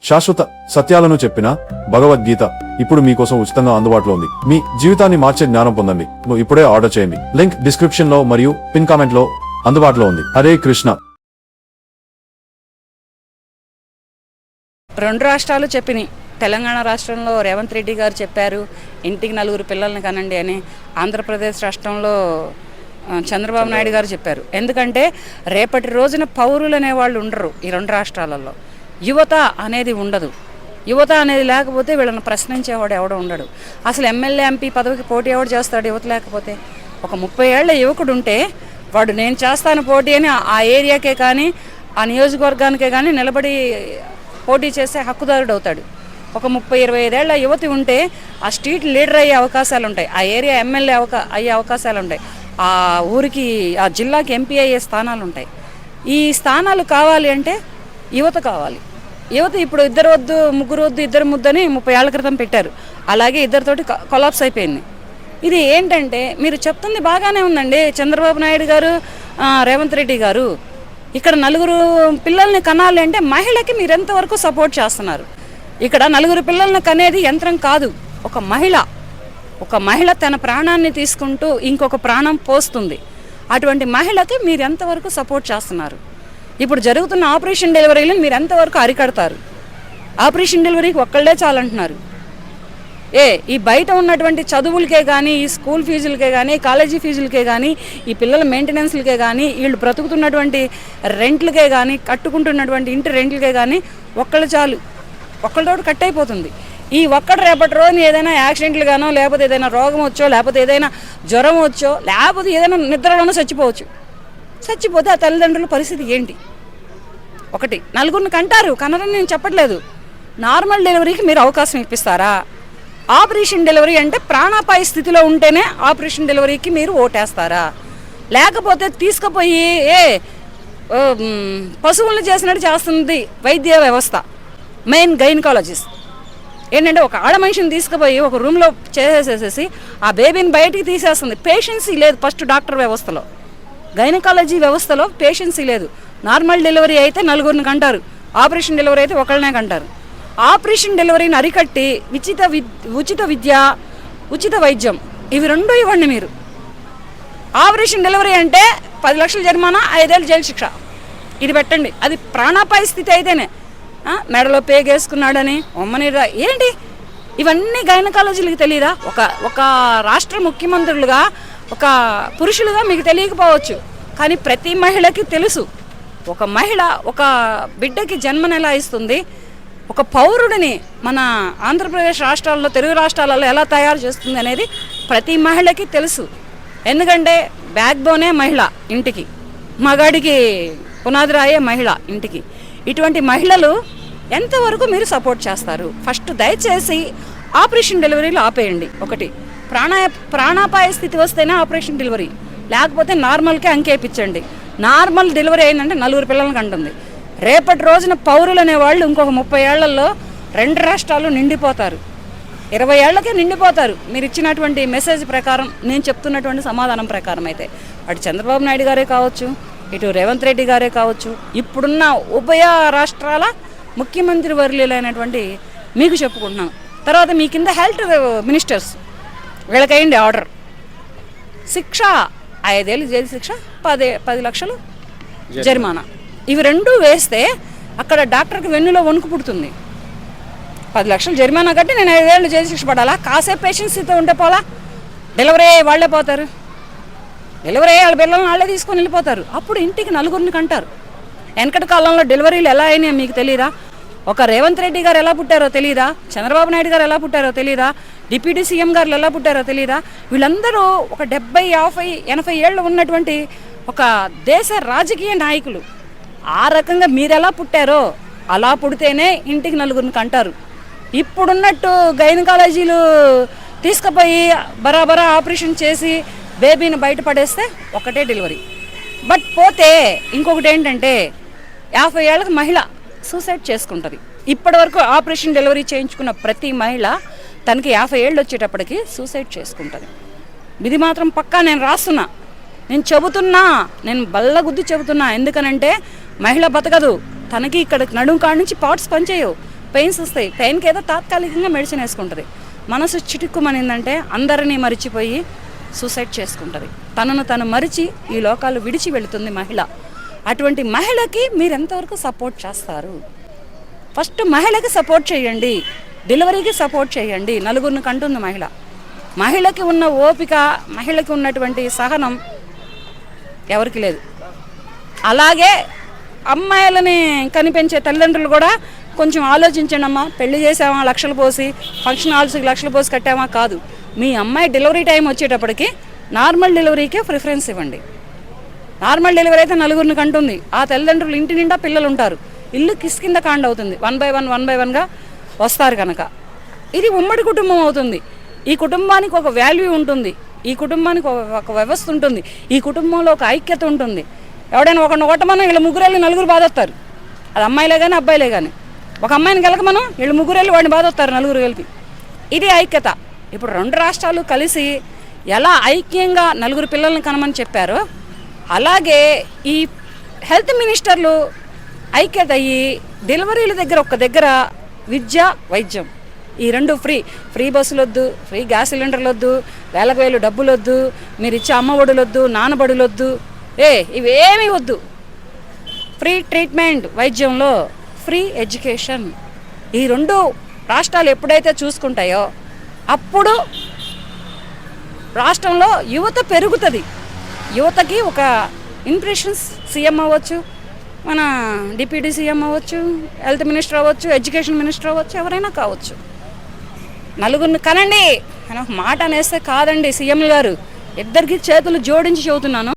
శాశ్వత సత్యాలను చెప్పిన భగవద్గీత ఇప్పుడు మీకోసం ఉచితంగా అందుబాటులో ఉంది. మీ జీవితాన్ని మార్చే జ్ఞానం పొందండి. ఇప్పుడే ఆర్డర్ చేయండి. లింక్ డిస్క్రిప్షన్ లో మరియు పిన్ కామెంట్ లో అందుబాటులో ఉంది. హరే కృష్ణ. రెండు రాష్ట్రాలు చెప్పినాయి. తెలంగాణ రాష్ట్రంలో రేవంత్ రెడ్డి గారు చెప్పారు ఇంటికి 4 పిల్లల్ని కనండి అని. ఆంధ్రప్రదేశ్ రాష్ట్రంలో చంద్రబాబు నాయుడు గారు చెప్పారు. ఎందుకంటే రేపటి రోజున పౌరులు అనేవాళ్ళు ఉండరు ఈ రెండు రాష్ట్రాలలో. యువత అనేది ఉండదు. యువత అనేది లేకపోతే వీళ్ళని ప్రశ్నించేవాడు ఎవడో ఉండడు. అసలు ఎమ్మెల్యే ఎంపీ పదవికి పోటీ ఎవడు చేస్తాడు యువత లేకపోతే? ఒక 30 ఏళ్ల యువకుడు ఉంటే వాడు నేను చేస్తాను పోటీ అని ఆ ఏరియాకే కానీ ఆ నియోజకవర్గానికే కానీ నిలబడి పోటీ చేసే హక్కుదారుడు అవుతాడు. ఒక 30-25 ఏళ్ల యువతి ఉంటే ఆ స్ట్రీట్ లీడర్ అయ్యే అవకాశాలు ఉంటాయి. ఆ ఏరియా ఎమ్మెల్యే అయ్యే అవకాశాలు ఉంటాయి. ఆ ఊరికి ఆ జిల్లాకి ఎంపీ అయ్యే స్థానాలు ఉంటాయి. ఈ స్థానాలు కావాలి అంటే యువత కావాలి. యువత ఇప్పుడు 2 వద్దు 3 వద్దు 2 ముద్దని 30 ఏళ్ల క్రితం పెట్టారు. అలాగే 2తోటి కొలాప్స్ అయిపోయింది. ఇది ఏంటంటే మీరు చెప్తుంది బాగానే ఉందండి చంద్రబాబు నాయుడు గారు, రేవంత్ రెడ్డి గారు. ఇక్కడ 4 పిల్లల్ని కనాలి అంటే మహిళకి మీరు ఎంతవరకు సపోర్ట్ చేస్తున్నారు? ఇక్కడ 4 పిల్లల్ని కనేది యంత్రం కాదు, ఒక మహిళ. ఒక మహిళ తన ప్రాణాన్ని తీసుకుంటూ ఇంకొక ప్రాణం పోస్తుంది. అటువంటి మహిళకి మీరు ఎంతవరకు సపోర్ట్ చేస్తున్నారు? ఇప్పుడు జరుగుతున్న ఆపరేషన్ డెలివరీలను మీరు ఎంతవరకు అరికడతారు? ఆపరేషన్ డెలివరీకి ఒక్కళ్ళే చాలంటున్నారు. ఈ బయట ఉన్నటువంటి చదువులకే కానీ, ఈ స్కూల్ ఫీజులకే కానీ, కాలేజీ ఫీజులకే కానీ, ఈ పిల్లల మెయింటెనెన్స్లకే కానీ, వీళ్ళు బ్రతుకుతున్నటువంటి రెంట్లకే కానీ, కట్టుకుంటున్నటువంటి ఇంటి రెంట్లకే కానీ ఒక్కళ్ళు చాలు. ఒక్కళ్ళతోటి కట్ అయిపోతుంది. ఈ ఒక్కడు రేపటి రోజున ఏదైనా యాక్సిడెంట్లు గానో, లేకపోతే ఏదైనా రోగం వచ్చో, లేకపోతే ఏదైనా జ్వరం వచ్చో, లేకపోతే ఏదైనా నిద్రలోనో చచ్చిపోవచ్చు. చచ్చిపోతే ఆ తల్లిదండ్రుల పరిస్థితి ఏంటి? ఒకటి 4 కంటారు, కనరని నేను చెప్పట్లేదు. నార్మల్ డెలివరీకి మీరు అవకాశం ఇప్పిస్తారా? ఆపరేషన్ డెలివరీ అంటే ప్రాణాపాయ స్థితిలో ఉంటేనే ఆపరేషన్ డెలివరీకి మీరు ఓటేస్తారా? లేకపోతే తీసుకుపోయి పశువులను చేసినట్టు చేస్తుంది వైద్య వ్యవస్థ. మెయిన్ గైనకాలజిస్ట్ ఏంటంటే ఒక ఆడ మనిషిని తీసుకుపోయి ఒక రూమ్లో చేసేసేసి ఆ బేబీని బయటికి తీసేస్తుంది. పేషెన్సీ లేదు ఫస్ట్ డాక్టర్ వ్యవస్థలో. గైనకాలజీ వ్యవస్థలో పేషెన్సీ లేదు. నార్మల్ డెలివరీ అయితే 4 కంటారు, ఆపరేషన్ డెలివరీ అయితే ఒకళ్ళనే కంటారు. ఆపరేషన్ డెలివరీని అరికట్టి ఉచిత విద్య, ఉచిత వైద్యం ఇవి 2 ఇవ్వండి మీరు. ఆపరేషన్ డెలివరీ అంటే 10 లక్షల జరిమానా, 5 ఏళ్ళు జైలు శిక్ష. ఇది పెట్టండి. అది ప్రాణాపాయ స్థితి అయితేనే. మెడలో పేగేసుకున్నాడని ఒమ్మనిరా ఏంటి? ఇవన్నీ గైనకాలజీలకు తెలియదా? ఒక రాష్ట్ర ముఖ్యమంత్రులుగా, ఒక పురుషులుగా మీకు తెలియకపోవచ్చు, కానీ ప్రతి మహిళకి తెలుసు. ఒక మహిళ ఒక బిడ్డకి జన్మను ఎలా ఇస్తుంది, ఒక పౌరుడిని మన ఆంధ్రప్రదేశ్ రాష్ట్రాల్లో, తెలుగు రాష్ట్రాలలో ఎలా తయారు చేస్తుంది అనేది ప్రతి మహిళకి తెలుసు. ఎందుకంటే బ్యాక్ బోనే మహిళ ఇంటికి, మగాడికి పునాది రాయే మహిళ ఇంటికి. ఇటువంటి మహిళలు ఎంతవరకు మీరు సపోర్ట్ చేస్తారు? ఫస్ట్ దయచేసి ఆపరేషన్ డెలివరీలు ఆపేయండి. ఒకటి ప్రాణాపాయ స్థితి వస్తేనే ఆపరేషన్ డెలివరీ, లేకపోతే నార్మల్కే అంకేపించండి. నార్మల్ డెలివరీ అయిందంటే 4 పిల్లలకి అంటుంది. రేపటి రోజున పౌరులు అనేవాళ్ళు ఇంకొక 30 ఏళ్లలో 2 రాష్ట్రాలు నిండిపోతారు. 20 ఏళ్లకే నిండిపోతారు. మీరు ఇచ్చినటువంటి మెసేజ్ ప్రకారం, నేను చెప్తున్నటువంటి సమాధానం ప్రకారం అయితే అటు చంద్రబాబు నాయుడు గారే కావచ్చు, ఇటు రేవంత్ రెడ్డి గారే కావచ్చు, ఇప్పుడున్న ఉభయ రాష్ట్రాల ముఖ్యమంత్రి వర్యులైనటువంటి మీకు చెప్పుకుంటున్నాను. తర్వాత మీ కింద హెల్త్ మినిస్టర్స్ వీళ్ళకైంది ఆర్డర్. శిక్ష 5 ఏళ్ళు జైలు శిక్ష, 10 లక్షలు జరిమానా. ఇవి 2 వేస్తే అక్కడ డాక్టర్కి వెన్నులో వణుకు పుడుతుంది. 10 లక్షలు జరిమానా కట్టి నేను 5 ఏళ్ళు జైలు శిక్ష పడాలా? కాసేపు పేషెన్సీతో ఉంటే పోలా? డెలివరీ వాళ్ళే పోతారు. డెలివరీ వాళ్ళ పిల్లల్ని వాళ్ళే తీసుకొని వెళ్ళిపోతారు. అప్పుడు ఇంటికి 4 కంటారు. వెనకటి కాలంలో డెలివరీలు ఎలా అయినాయో మీకు తెలియదా? ఒక రేవంత్ రెడ్డి గారు ఎలా పుట్టారో తెలియదా? చంద్రబాబు నాయుడు గారు ఎలా పుట్టారో తెలియదా? డిప్యూటీ సీఎం గారు ఎలా పుట్టారో తెలియదా? వీళ్ళందరూ ఒక 70, 50, 80 ఏళ్ళు ఉన్నటువంటి ఒక దేశ రాజకీయ నాయకులు. ఆ రకంగా మీరు ఎలా పుట్టారో అలా పుడితేనే ఇంటికి 4 కంటారు. ఇప్పుడున్నట్టు గైనకాలజీలు తీసుకుపోయి బరాబరా ఆపరేషన్ చేసి బేబీని బయటపడేస్తే ఒకటే డెలివరీ. బట్ పోతే ఇంకొకటి ఏంటంటే 50 ఏళ్ళకి మహిళ సూసైడ్ చేసుకుంటుంది. ఇప్పటి వరకు ఆపరేషన్ డెలివరీ చేయించుకున్న ప్రతి మహిళ తనకి 50 ఏళ్ళు వచ్చేటప్పటికి సూసైడ్ చేసుకుంటుంది. ఇది మాత్రం పక్కా నేను రాస్తున్నా, నేను చెబుతున్నా, నేను బల్లగుద్ది చెబుతున్నా. ఎందుకనంటే మహిళ బతకదు, తనకి ఇక్కడ నడుం కాడి నుంచి పార్ట్స్ పనిచేయవు. పెయిన్స్ వస్తాయి, పెయిన్కి ఏదో తాత్కాలికంగా మెడిసిన్ వేసుకుంటుంది. మనసు చిటుక్కుమనిందంటే అందరినీ మరిచిపోయి సూసైడ్ చేసుకుంటుంది. తనను తను మరిచి ఈ లోకాలు విడిచి వెళుతుంది మహిళ. అటువంటి మహిళకి మీరు ఎంతవరకు సపోర్ట్ చేస్తారు? ఫస్ట్ మహిళకి సపోర్ట్ చేయండి, డెలివరీకి సపోర్ట్ చేయండి. నలుగురిని కంటుంది మహిళ. మహిళకి ఉన్న ఓపిక, మహిళకి ఉన్నటువంటి సహనం ఎవరికి లేదు. అలాగే అమ్మాయిలని కనిపించే తల్లిదండ్రులు కూడా కొంచెం ఆలోచించండి అమ్మా. పెళ్లి చేసామా లక్షలు పోసి, ఫంక్షన్ హాల్స్కి లక్షలు పోసి కట్టామా కాదు. మీ అమ్మాయి డెలివరీ టైం వచ్చేటప్పటికి నార్మల్ డెలివరీకే ప్రిఫరెన్స్ ఇవ్వండి. నార్మల్ డెలివరీ అయితే నలుగురిని కంటుంది. ఆ తల్లిదండ్రులు ఇంటి నిండా పిల్లలు ఉంటారు, ఇల్లు కిస్కింద కాండ అవుతుంది. 1 by 1 వస్తారు కనుక ఇది ఉమ్మడి కుటుంబం అవుతుంది. ఈ కుటుంబానికి ఒక వాల్యూ ఉంటుంది, ఈ కుటుంబానికి ఒక వ్యవస్థ ఉంటుంది, ఈ కుటుంబంలో ఒక ఐక్యత ఉంటుంది. ఎవడైనా ఒకరిని కొట్టమనం వీళ్ళు ముగ్గురెళ్ళి నలుగురు బాధొస్తారు. అది అమ్మాయిలే కానీ అబ్బాయిలే కానీ. ఒక అమ్మాయిని గెలకమనం వీళ్ళు ముగ్గురెళ్ళి వాడిని బాధొస్తారు నలుగురు కలిపి. ఇది ఐక్యత. ఇప్పుడు 2 రాష్ట్రాలు కలిసి ఎలా ఐక్యంగా నలుగురు పిల్లల్ని కనమని చెప్పారో అలాగే ఈ హెల్త్ మినిస్టర్లు ఐక్యత అయ్యి డెలివరీల దగ్గర ఒక దగ్గర విద్య, వైద్యం ఈ 2 ఫ్రీ బస్సులు వద్దు, ఫ్రీ గ్యాస్ సిలిండర్లు వద్దు, వేలకు వేలు డబ్బులు వద్దు, మీరు ఇచ్చే అమ్మఒడులు వద్దు, నానబడులు వద్దు, ఇవేమీ వద్దు. ఫ్రీ ట్రీట్మెంట్ వైద్యంలో, ఫ్రీ ఎడ్యుకేషన్ ఈ 2 రాష్ట్రాలు ఎప్పుడైతే చూసుకుంటాయో అప్పుడు రాష్ట్రంలో యువత పెరుగుతుంది. యువతకి ఒక ఇన్స్పిరేషన్స్ సీఎం అవ్వచ్చు, మన డిప్యూటీ సీఎం అవ్వచ్చు, హెల్త్ మినిస్టర్ అవ్వచ్చు, ఎడ్యుకేషన్ మినిస్టర్ అవ్వచ్చు, ఎవరైనా కావచ్చు. నలుగురిని కనండి అని ఒక మాట అనేస్తే కాదండి సీఎం గారు. ఇద్దరికి చేతులు జోడించి చెబుతున్నాను.